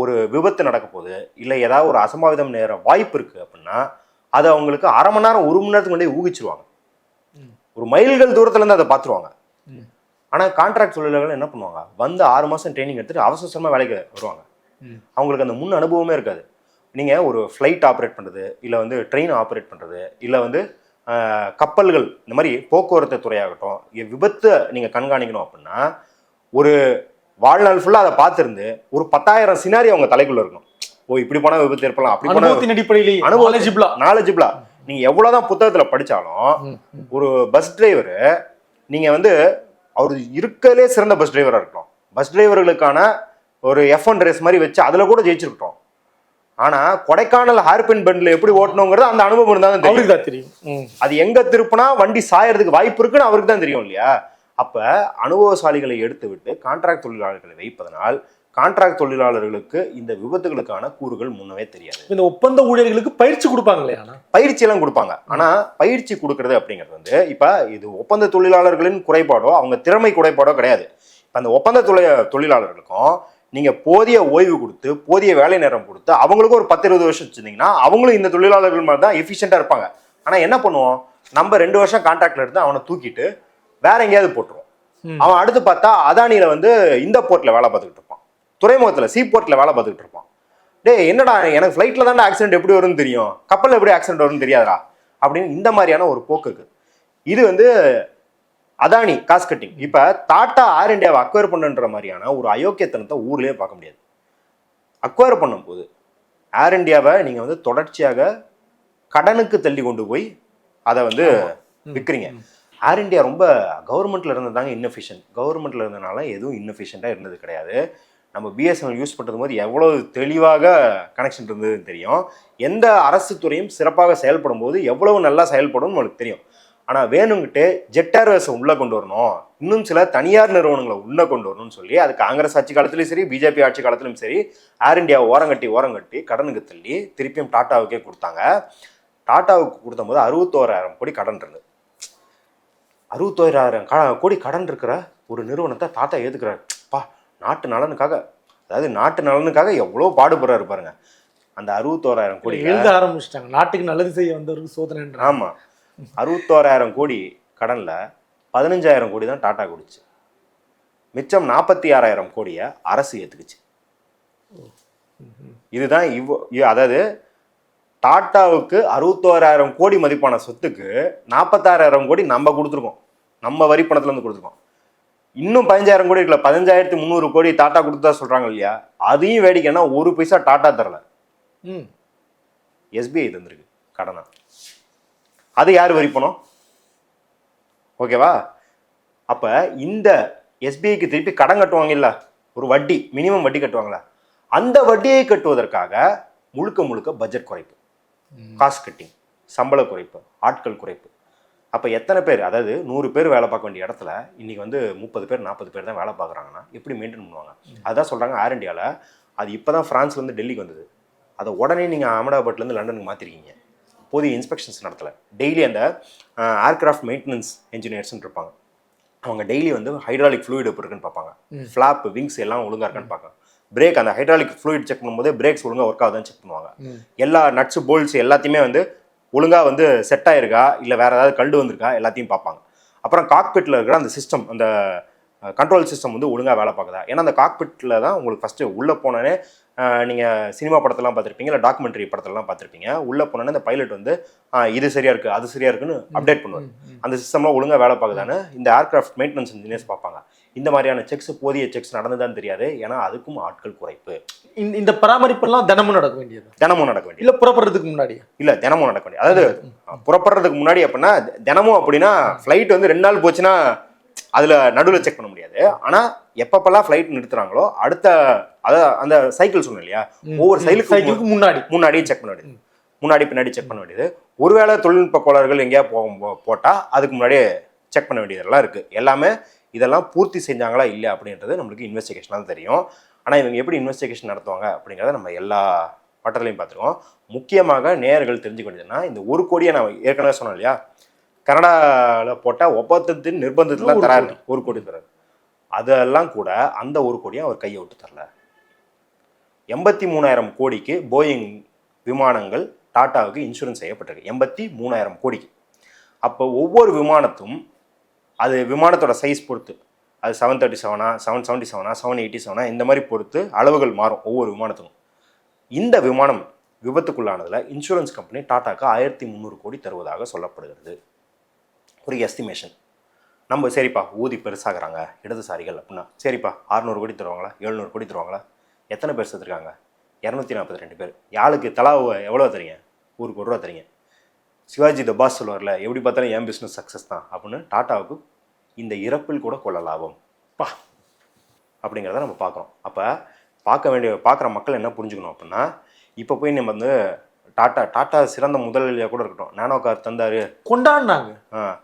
ஒரு விபத்து நடக்க போகுது, இல்லை ஏதாவது ஒரு அசம்பாவிதம் நேர வாய்ப்பு இருக்குது அப்படின்னா அது அவங்களுக்கு அரை மணி நேரம் 1 மணி நேரத்துக்கு முன்னாடி ஊகிச்சிருவாங்க. ஒரு மைல்கள் தூரத்துலேருந்து அதை பார்த்துருவாங்க. ஆனால் கான்ட்ராக்ட் தொழிலாளர்கள் என்ன பண்ணுவாங்க, வந்து 6 மாதம் ட்ரைனிங் எடுத்துட்டு அவசரமாக வேலைக்கு வருவாங்க. அவங்களுக்கு அந்த முன் அனுபவமே இருக்காது. நீங்கள் ஒரு ஃப்ளைட் ஆப்ரேட் பண்ணுறது, இல்லை வந்து ட்ரெயின் ஆப்ரேட் பண்ணுறது, இல்லை வந்து கப்பல்கள், இந்த மாதிரி போக்குவரத்து துறையாகட்டும், விபத்தை நீங்கள் கண்காணிக்கணும் அப்படின்னா ஒரு வாழ்நாள் ஃபுல்லாக அதை பார்த்துருந்து ஒரு 10,000 சினாரி அவங்க தலைக்குள்ள இருக்கணும். ஓ இப்படி போனால் விபத்து ஏற்படலாம், அப்படி போனால் அடிப்படையில் நாலேஜிபிளா நீங்க எவ்வளவுதான் புத்தகத்துல படிச்சாலும் ஒரு பஸ் டிரைவர் நீங்க வந்து அவர் இருக்கலே சிறந்த பஸ் டிரைவரா இருக்கணும், பஸ் டிரைவர்களுக்கான ஒரு F1 ரேஸ் மாதிரி வச்சு அதுல கூட ஜெயிச்சிருக்கோம். ஆனா கொடைக்கானல் ஹேர்பின் பெண்ட்ல எப்படி ஓட்டணுங்கிறது அந்த அனுபவம் இருந்தாலும் அவருக்கு தான் தெரியும். அது எங்க திருப்பினா வண்டி சாயறதுக்கு வாய்ப்பு இருக்குன்னு அவருக்கு தான் தெரியும் இல்லையா. அப்ப அனுபவசாலிகளை எடுத்து விட்டு கான்ட்ராக்ட் தொழிலாளர்களை வைப்பதனால் கான்ட்ராக்ட் தொழிலாளர்களுக்கு இந்த விபத்துகளுக்கான கூறுகள் முன்னவே தெரியாது. இந்த ஒப்பந்த ஊழியர்களுக்கு பயிற்சி கொடுப்பாங்க இல்லையா? பயிற்சி எல்லாம் கொடுப்பாங்க. ஆனா பயிற்சி கொடுக்கறது அப்படிங்கிறது வந்து இப்ப இது ஒப்பந்த தொழிலாளர்களின் குறைபாடோ அவங்க திறமை குறைபாடோ கிடையாது. இப்ப அந்த ஒப்பந்த தொழிலாளர்களுக்கும் நீங்க போதிய ஓய்வு கொடுத்து போதிய வேலை நேரம் கொடுத்து அவங்களுக்கும் ஒரு 10-20 வருஷம் வச்சிருந்தீங்கன்னா அவங்களும் இந்த தொழிலாளர்கள் மாதிரி தான் எஃபிஷியண்டா இருப்பாங்க. ஆனா என்ன பண்ணுவோம், நம்ம 2 வருஷம் கான்ட்ராக்ட்ல எடுத்து அவனை தூக்கிட்டு வேற எங்கேயாவது போட்டுருவோம். அவன் அடுத்து பார்த்தா அதானியில வந்து இந்த போர்ட்ல வேலை பார்த்துக்கிட்டு இருப்பான், துறைமுகத்துல சீ போர்ட்ல வேலை பார்த்துக்கிட்டு இருப்பான். டேய் என்னடா எனக்கு ஃபிளைட்ல தானே ஆக்சிடென்ட் எப்படி வரும்னு தெரியும், கப்பல்ல எப்படி ஆக்சிடென்ட் வரும்னு தெரியாதா அப்படின்னு இந்த மாதிரியான ஒரு போக்கு இருக்கு. இது வந்து அதானி காசு கட்டிங். இப்ப டாடா ஏர் இந்தியாவை அக்வயர் பண்ணுன்ற மாதிரியான ஒரு அயோக்கியத்தனத்தை ஊர்லயே பார்க்க முடியாது. அக்வயர் பண்ணும்போது ஏர் இந்தியாவை நீங்க வந்து தொடர்ச்சியாக கடனுக்கு தள்ளி கொண்டு போய் அதை வந்து விற்கிறீங்க. ஏர் இந்தியா ரொம்ப கவர்மெண்ட்ல இருந்ததாங்க இன்எஃபிஷியன்ட். கவர்மெண்ட்ல இருந்தனால எதுவும் இன்எஃபிஷியண்டா இருந்தது கிடையாது. நம்ம பிஎஸ்என்எல் யூஸ் பண்ணுறது போது எவ்வளவு தெளிவாக கனெக்ஷன் இருந்ததுன்னு தெரியும். எந்த அரசு துறையும் சிறப்பாக செயல்படும் போது எவ்வளவு நல்லா செயல்படும் நம்மளுக்கு தெரியும். ஆனால் வேணுங்கிட்டு ஜெட் ஏர்வேஸை உள்ளே கொண்டு வரணும், இன்னும் சில தனியார் நிறுவனங்களை உள்ளே கொண்டு வரணும்னு சொல்லி அது காங்கிரஸ் ஆட்சி காலத்துலையும் சரி பிஜேபி ஆட்சி காலத்துலையும் சரி ஏர் இந்தியாவை ஓரங்கட்டி கடனுக்கு தள்ளி திருப்பியும் டாட்டாவுக்கே கொடுத்தாங்க. டாட்டாவுக்கு கொடுத்த போது 61,000 கோடி கடன் இருந்தது. 61,000 கோடி கடன் இருக்கிற ஒரு நிறுவனத்தை டாட்டா ஏற்றுக்கிறாரு. பா நாட்டு நலனுக்காக, அதாவது நாட்டு நலனுக்காக எவ்வளோ பாடுபடுறாரு பாருங்க. அந்த 61,000 கோடி எழுத ஆரம்பிச்சிட்டாங்க, நாட்டுக்கு நல்லது செய்ய வந்தவருக்கு சோதனை. ஆமா, 61,000 கோடி கடன்ல 15,000 கோடி தான் டாட்டா கொடுச்சு. மிச்சம் 46,000 கோடியை அரசு ஏத்துக்குச்சு. இதுதான் அதாவது டாட்டாவுக்கு 61,000 கோடி மதிப்பான சொத்துக்கு 46,000 கோடி நம்ம கொடுத்துருக்கோம், நம்ம வரி பணத்துல இருந்து கொடுத்துருக்கோம். இன்னும் 15,000 கோடி இருக்குல்ல, 15,300 கோடி டாட்டா கொடுத்தா சொல்றாங்க இல்லையா, அதையும் வேடிக்கைன்னா ஒரு பைசா டாட்டா தரல, எஸ்பிஐ தந்திருக்கு கடனா. அது யார் வரி பணம்? ஓகேவா? அப்ப இந்த எஸ்பிஐக்கு திருப்பி கடன் கட்டுவாங்க இல்ல, ஒரு வட்டி மினிமம் வட்டி கட்டுவாங்களா, அந்த வட்டியை கட்டுவதற்காக முழுக்க பட்ஜெட் குறைப்பு, காஸ்ட் கட்டிங், சம்பள குறைப்பு, ஆட்கள் குறைப்பு. அப்போ எத்தனை பேர், அதாவது 100 பேர் வேலை பார்க்க வேண்டிய இடத்துல இன்னைக்கு வந்து 30 பேர் 40 பேர் தான் வேலை பார்க்குறாங்கன்னா எப்படி மெயின்டைன் பண்ணுவாங்க? அதுதான் சொல்கிறாங்க ஏர் இந்தியாவில் அது இப்போ தான் ஃப்ரான்ஸ்லேருந்து டெல்லிக்கு வந்தது, அதை உடனே நீங்கள் அகமதாபாத்லேருந்து லண்டனுக்கு மாற்றிருக்கீங்க. போதிய இன்ஸ்பெக்ஷன்ஸ் நடத்தலை. டெய்லி அந்த ஏர்கிராஃப்ட் மெயின்டெனன்ஸ் இன்ஜினியர்ஸ்ன்னு இருப்பாங்க, அவங்க டெய்லி வந்து ஹைட்ராலிக் ஃப்ளூயிட் எப்படி இருக்குன்னு பார்ப்பாங்க, ஃப்ளாப் விங்ஸ் எல்லாம் ஒழுங்காக இருக்கான்னு பார்ப்பாங்க, பிரேக் அந்த ஹைட்ராலிக் ஃப்ளூயிட் செக் பண்ணும்போது பிரேக்ஸ் ஒழுங்காக ஒர்க் ஆகுதான்னு செக் பண்ணுவாங்க, எல்லா நட்ஸு போல்ட்ஸ் எல்லாத்தையுமே வந்து ஒழுங்காக வந்து செட் ஆயிருக்கா இல்லை வேறு ஏதாவது கல்டு வந்திருக்கா எல்லாத்தையும் பார்ப்பாங்க. அப்புறம் காக்பிட்டில் இருக்கிற அந்த சிஸ்டம், அந்த கண்ட்ரோல் சிஸ்டம் வந்து ஒழுங்காக வேலை பார்க்குதா. ஏன்னா அந்த காக்பிட்டில் தான் உங்களுக்கு ஃபஸ்ட்டு உள்ளே போனோன்னே, நீங்கள் சினிமா படத்தெல்லாம் பார்த்துருப்பீங்க இல்லை டாக்குமெண்ட்ரி படத்தெல்லாம் பார்த்துருப்பீங்க, உள்ளே போனோன்னே அந்த பைலட் வந்து இது சரியாக இருக்குது அது சரியாக இருக்குன்னு அப்டேட் பண்ணுவார். அந்த சிஸ்டம்லாம் ஒழுங்காக வேலை பார்க்குதான்னு இந்த ஏர்கிராஃப்ட் மெயின்டெனன்ஸ் இன்ஜினியர்ஸ் பார்ப்பாங்க. இந்த மாதிரியான செக்ஸ், போதிய செக்ஸ் நடந்துதான் தெரியாது, ஏன்னா அதுக்கும் ஆட்கள் குறைப்பு. இந்த பராமரிப்பெல்லாம் தினமும் நடக்க வேண்டியது, தினமும் நடக்க வேண்டியது இல்லை புறப்படுறதுக்கு முன்னாடி, இல்லை தினமும் நடக்க வேண்டியது. அதாவது புறப்படுறதுக்கு முன்னாடி அப்படின்னா தினமும், அப்படின்னா ஃப்ளைட் வந்து 2 நாள் போச்சுன்னா அதில் நடுவில் செக் பண்ண முடியாது. ஆனால் எப்பப்பெல்லாம் ஃப்ளைட் நிறுத்துறாங்களோ அடுத்த அதாவது அந்த சைக்கிள் சொன்னேன் இல்லையா, ஒவ்வொரு சைக்கிளுக்கு முன்னாடியும் செக் பண்ண வேண்டியது, முன்னாடி பின்னாடி செக் பண்ண வேண்டியது. ஒருவேளை தொழில்நுட்ப கோளாறுகள் எங்கேயா போட்டால் அதுக்கு முன்னாடியே செக் பண்ண வேண்டியதெல்லாம் இருக்குது. எல்லாமே இதெல்லாம் பூர்த்தி செஞ்சாங்களா இல்லை அப்படின்றது நம்மளுக்கு இன்வெஸ்டிகேஷனாக தெரியும். ஆனால் இவங்க எப்படி இன்வெஸ்டிகேஷன் நடத்துவாங்க அப்படிங்கிறத நம்ம எல்லா பட்டத்துலையும் பார்த்துருக்கோம். முக்கியமாக நேயர்கள் தெரிஞ்சுக்க வேண்டியதுன்னா, இந்த 1 கோடியை நான் ஏற்கனவே சொன்னேன் இல்லையா, கனடாவில் போட்ட ஒப்பந்தத்தின் நிர்பந்தத்தில் தராரு 1 கோடி தராரு, அதெல்லாம் கூட அந்த 1 கோடியை அவர் கையை விட்டு தரல. 83,000 கோடிக்கு போயிங் விமானங்கள் டாட்டாவுக்கு இன்சூரன்ஸ் செய்யப்பட்டிருக்கு, 83,000 கோடிக்கு. அப்போ ஒவ்வொரு விமானத்தும் அது விமானத்தோட சைஸ் பொறுத்து, அது 737, 777, 787 இந்த மாதிரி பொறுத்து அளவுகள் மாறும் ஒவ்வொரு விமானத்துக்கும். இந்த விமானம் விபத்துக்குள்ளானதில் இன்சூரன்ஸ் கம்பெனி டாட்டாக்கு 1,300 கோடி தருவதாக சொல்லப்படுகிறது. ஒரு எஸ்டிமேஷன். நம்ம சரிப்பா ஊதி பெருசாகிறாங்க இடதுசாரிகள் அப்படின்னா சரிப்பா 600 கோடி தருவாங்களா, 700 கோடி தருவாங்களா? எத்தனை பேர் சேர்த்துருக்காங்க? 242 பேர். யாளுக்கு தலா எவ்வளோ தரீங்க? 1 கோடி ரூபா தரீங்க. சிவாஜி த பாஸ் சொல்லுவார்ல, எப்படி பார்த்தாலும் என் பிஸ்னஸ் சக்ஸஸ் தான் அப்படின்னு டாட்டாவுக்கு இந்த இறப்பில் கூட கொள்ள லாபம் பா அப்படிங்கிறத நம்ம பார்க்குறோம். அப்போ பார்க்குற மக்கள் என்ன புரிஞ்சுக்கணும் அப்படின்னா, இப்போ போய் நம்ம வந்து டாட்டா சிறந்த முதலாளியாக கூட இருக்கட்டும், நானோ கார் தந்தார் கொண்டாடினாங்க,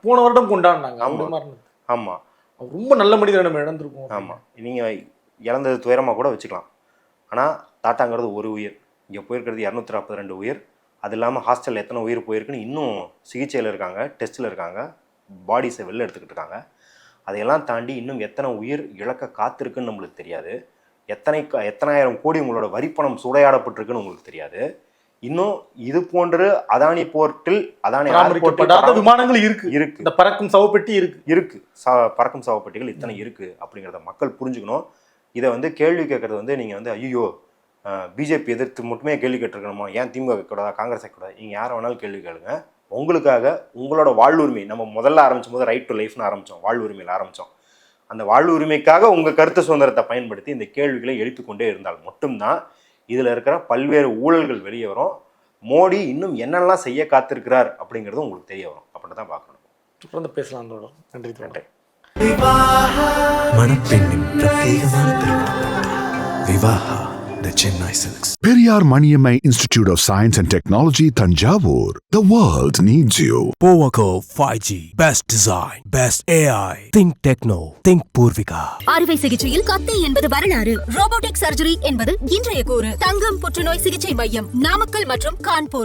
போன வருடம் கொண்டாடினாங்க. ஆமாம், அவர் ரொம்ப நல்ல மனிதரை நம்ம இழந்திருக்கோம். ஆமாம், நீங்கள் இழந்தது துயரமாக கூட வச்சுக்கலாம். ஆனால் டாட்டாங்கிறது ஒரு உயிர், இங்கே போயிருக்கிறது 242 உயிர். அது இல்லாமல் ஹாஸ்டலில் எத்தனை உயிர் போயிருக்குன்னு இன்னும் சிகிச்சையில் இருக்காங்க, டெஸ்ட்டில் இருக்காங்க, பாடிஸை வெளில எடுத்துக்கிட்டு இருக்காங்க. அதையெல்லாம் தாண்டி இன்னும் எத்தனை உயிர் இழக்க காத்திருக்குன்னு நம்மளுக்கு தெரியாது. எத்தனாயிரம் கோடி உங்களோட வரிப்பணம் சூறையாடப்பட்டிருக்குன்னு உங்களுக்கு தெரியாது. இன்னும் இது போன்று அதானி போர்ட்டில் விமானங்கள் இருக்கு, இந்த பறக்கும் சவப்பெட்டி இருக்கு, பறக்கும் சவப்பெட்டிகள் இத்தனை இருக்கு அப்படிங்கிறத மக்கள் புரிஞ்சுக்கணும். இதை வந்து கேள்வி கேட்கறது வந்து நீங்கள் வந்து ஐயோ பிஜேபி எதிர்த்து மட்டுமே கேள்வி கேட்டிருக்கணுமா, ஏன் திமுக வைக்கூடாதா, காங்கிரஸ் வைக்கூடாது, நீங்கள் யாரை வேணாலும் கேள்வி கேளுங்க. உங்களுக்காக உங்களோட வாழ்வுரிமை, நம்ம முதல்ல ஆரம்பிச்சும் போது ரைட் டு லைஃப்னு ஆரம்பித்தோம், வாழ்வுரிமையில் ஆரம்பித்தோம். அந்த வாழ்வுரிமைக்காக உங்கள் கருத்து சுதந்திரத்தை பயன்படுத்தி இந்த கேள்விகளை எழுப்பிக்கொண்டே இருந்தால் மட்டும்தான் இதில் இருக்கிற பல்வேறு ஊழல்கள் வெளியே வரும். மோடி இன்னும் என்னெல்லாம் செய்ய காத்திருக்கிறார் அப்படிங்கிறது உங்களுக்கு தெரிய வரும். அப்படி தான் பார்க்கணும். தொடர்ந்து பேசலாம். நன்றி. நன்றி. மணப்பெண்ணின் பிரத்யேகமான திருமணம். Vivaha the Chennai Silks. Periyar Maniammai Institute of Science and Technology, Thanjavur. The world needs you. Powaco 5G. Best design. Best AI. Think Techno. Think Purvika. அறுவை சிகிச்சையில் கத்தை என்பது வரலாறு, ரோபோட்டிக் சர்ஜரி என்பது இன்றைய கூறு. தங்கம் புற்றுநோய் சிகிச்சை மையம், நாமக்கல் மற்றும் கான்பூர்.